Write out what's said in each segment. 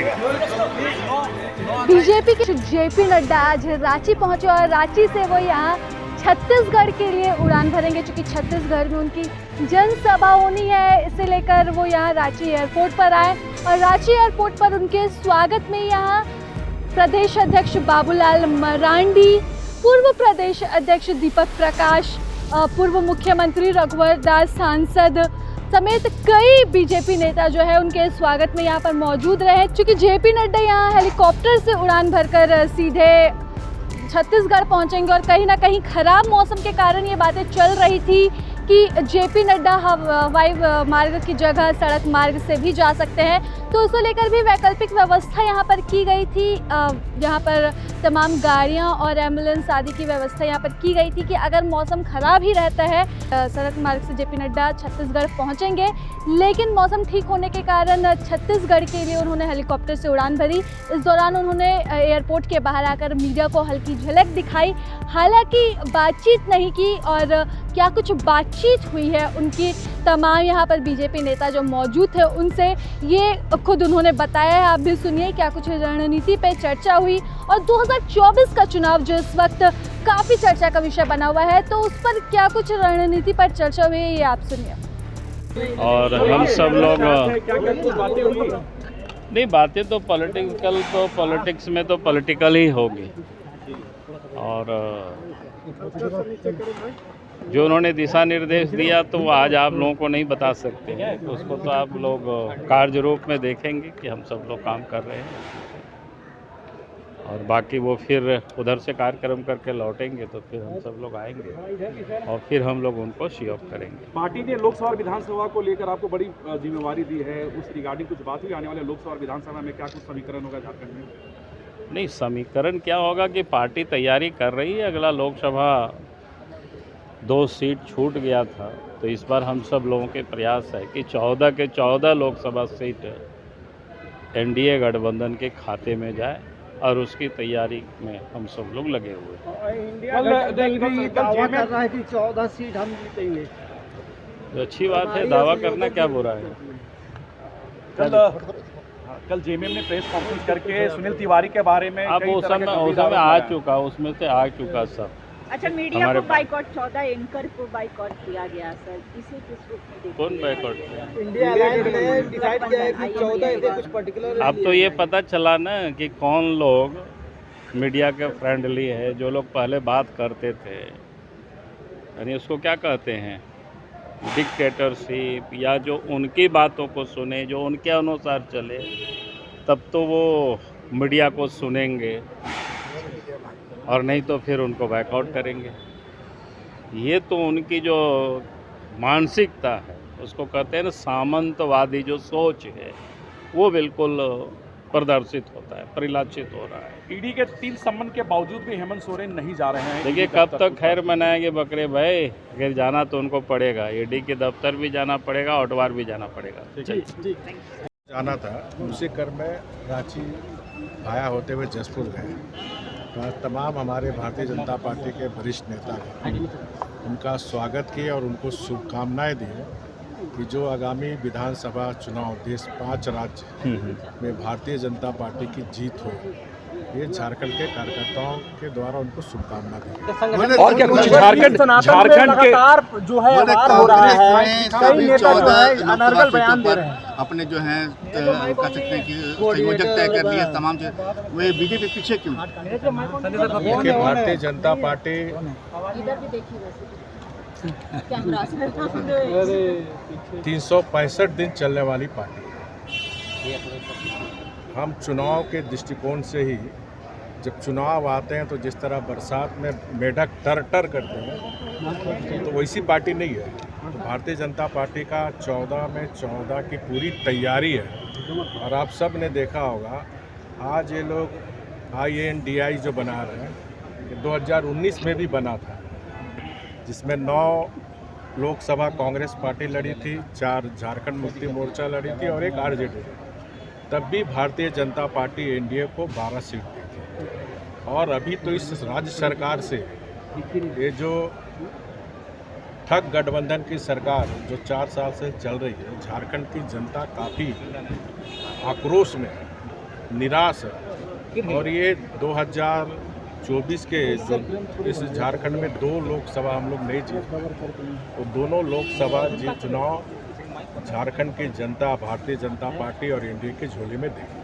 लीजिएगा। बीजेपी के जेपी नड्डा आज रांची पहुंचे और रांची से वो यहाँ छत्तीसगढ़ के लिए उड़ान भरेंगे, क्योंकि छत्तीसगढ़ में उनकी जनसभा होनी है। इसे लेकर वो यहाँ रांची एयरपोर्ट पर आए और रांची एयरपोर्ट पर उनके स्वागत में यहाँ प्रदेश अध्यक्ष बाबूलाल मरांडी, पूर्व प्रदेश अध्यक्ष दीपक प्रकाश, पूर्व मुख्यमंत्री रघुवर दास सांसद समेत कई बीजेपी नेता जो है उनके स्वागत में यहाँ पर मौजूद रहे। चूँकि जेपी नड्डा यहाँ हेलीकॉप्टर से उड़ान भरकर सीधे छत्तीसगढ़ पहुंचेंगे और कहीं ना कहीं खराब मौसम के कारण ये बातें चल रही थी कि जेपी नड्डा हवाई मार्ग की जगह सड़क मार्ग से भी जा सकते हैं, तो उसे लेकर भी वैकल्पिक व्यवस्था यहाँ पर की गई थी। यहाँ पर तमाम गाड़ियाँ और एम्बुलेंस आदि की व्यवस्था यहाँ पर की गई थी कि अगर मौसम ख़राब ही रहता है सड़क मार्ग से जेपी नड्डा छत्तीसगढ़ पहुँचेंगे। लेकिन मौसम ठीक होने के कारण छत्तीसगढ़ के लिए उन्होंने हेलीकॉप्टर से उड़ान भरी। इस दौरान उन्होंने एयरपोर्ट के बाहर आकर मीडिया को हल्की झलक दिखाई, हालांकि बातचीत नहीं की। और क्या कुछ बातचीत हुई है उनकी तमाम यहाँ पर बीजेपी नेता जो मौजूद थे उनसे, ये खुद उन्होंने बताया है। आप भी सुनिए क्या कुछ रणनीति पे चर्चा हुई और 2024 का चुनाव जो इस वक्त काफ़ी चर्चा का विषय बना हुआ है, तो उस पर क्या कुछ रणनीति पर चर्चा हुई है, ये आप सुनिए। और हम सब लोग नहीं, बातें तो पॉलिटिकल, तो पॉलिटिक्स में तो पॉलिटिकल ही होगी। और जो उन्होंने दिशा निर्देश दिया तो वो आज आप लोगों को नहीं बता सकते हैं, तो उसको तो आप लोग कार्य रूप में देखेंगे कि हम सब लोग काम कर रहे हैं। और बाकी वो फिर उधर से कार्यक्रम करके लौटेंगे तो फिर हम सब लोग आएंगे और फिर हम लोग उनको सी ऑफ करेंगे। पार्टी ने लोकसभा और विधानसभा को लेकर आपको बड़ी जिम्मेवारी दी है, उस रिगार्डिंग कुछ बात हुई? आने वाले लोकसभा और विधानसभा में क्या कुछ समीकरण होगा झारखंड में? नहीं, समीकरण क्या होगा कि पार्टी तैयारी कर रही है। अगला लोकसभा 2 सीट छूट गया था, तो इस बार हम सब लोगों के प्रयास है कि 14 के 14 लोकसभा सीट एनडीए गठबंधन के खाते में जाए और उसकी तैयारी में हम सब लोग लगे हुए हैं। दावा कर रहा है कि 14 सीट हम जीतेंगे। तो अच्छी बात है, दावा करना क्या बुरा है। कल जेएमएम ने प्रेस कॉन्फ्रेंस करके सुनील तिवारी के बारे में अब उस समय आ चुका, उसमें से आ चुका सब। अच्छा, मीडिया को बाइकआउट, 14 एंकर को बाइकआउट किया गया सर, इसे किस रूप में देखते? कौन बाइकआउट किया? इंडिया अलायंस ने डिसाइड किया है कि 14 ऐसे कुछ पर्टिकुलर। अब तो ये पता चला ना कि कौन लोग मीडिया के फ्रेंडली है, जो लोग पहले बात करते थे, यानी उसको क्या कहते हैं, डिक्टेटरशिप, या जो उनकी बातों को सुने, जो उनके अनुसार चले, तब तो वो मीडिया को सुनेंगे और नहीं तो फिर उनको बैकआउट करेंगे। ये तो उनकी जो मानसिकता है, उसको कहते हैं ना सामंतवादी जो सोच है, वो बिल्कुल प्रदर्शित होता है, परिलक्षित हो रहा है। ईडी के 3 सम्मन के बावजूद भी हेमंत सोरेन नहीं जा रहे हैं। देखिए, कब तक खैर मनाएंगे बकरे भाई, अगर जाना तो उनको पड़ेगा, ईडी के दफ्तर भी जाना पड़ेगा, ऑटवार भी जाना पड़ेगा। जाना था, उसी क्रम में रांची आया होते हुए जसपुर गए। तमाम हमारे भारतीय जनता पार्टी के वरिष्ठ नेता हैं, उनका स्वागत किए और उनको शुभकामनाएं दी कि जो आगामी विधानसभा चुनाव देश 5 राज्य में भारतीय जनता पार्टी की जीत हो, ये झारखंड के कार्यकर्ताओं के द्वारा उनको शुभकामना दी। और क्या कुछ झारखंड के जो है वार हो रहा है, कई नेता जो है अनर्गल बयान दे रहे हैं। अपने जो है कह सकते हैं कि संयोजक तय कर लिए तमाम, वे बीजेपी पीछे क्यों? देखिए, भारतीय जनता पार्टी 365 दिन चलने वाली पार्टी है। हम चुनाव के दृष्टिकोण से ही, जब चुनाव आते हैं तो जिस तरह बरसात में मेढक टर करते हैं, तो वैसी पार्टी नहीं है। तो भारतीय जनता पार्टी का 14 में 14 की पूरी तैयारी है। और आप सब ने देखा होगा, आज ये लोग INDI जो बना रहे हैं, ये 2019 में भी बना था, जिसमें 9 लोकसभा कांग्रेस पार्टी लड़ी थी, 4 झारखंड मुक्ति मोर्चा लड़ी थी और 1 RJD। तब भी भारतीय जनता पार्टी एनडीए को 12 सीट दी थी। और अभी तो इस राज्य सरकार से ये जो ठग गठबंधन की सरकार जो 4 साल से चल रही है, झारखंड की जनता काफ़ी आक्रोश में है। निराश है। और ये 2024 के जो इस झारखंड में 2 लोकसभा हम लोग नहीं जीते, तो दोनों लोकसभा चुनाव झारखंड की जनता, भारतीय जनता पार्टी और एनडीए की झोली में देगी।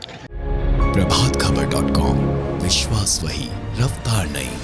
प्रभातखबर.com, विश्वास वही, रफ्तार नहीं।